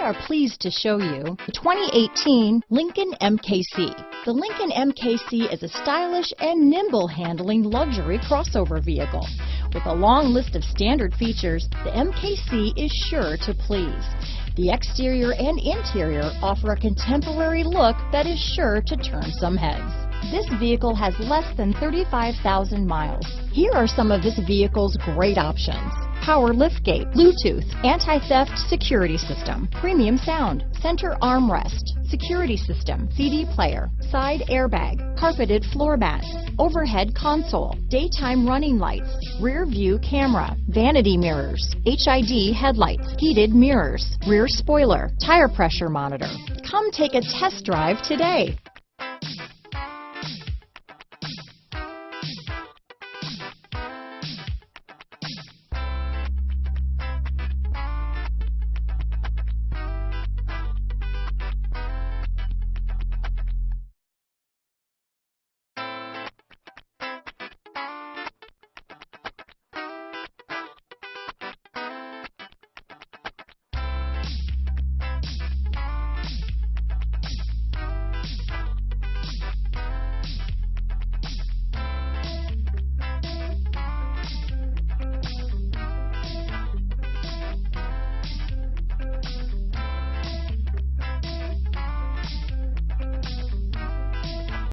are pleased to show you the 2018 Lincoln MKC. The Lincoln MKC is a stylish and nimble handling luxury crossover vehicle. With a long list of standard features, the MKC is sure to please. The exterior and interior offer a contemporary look that is sure to turn some heads. This vehicle has less than 35,000 miles. Here are some of this vehicle's great options: power liftgate, Bluetooth, anti-theft security system, premium sound, center armrest, security system, CD player, side airbag, carpeted floor mats, overhead console, daytime running lights, rear view camera, vanity mirrors, HID headlights, heated mirrors, rear spoiler, tire pressure monitor. Come take a test drive today.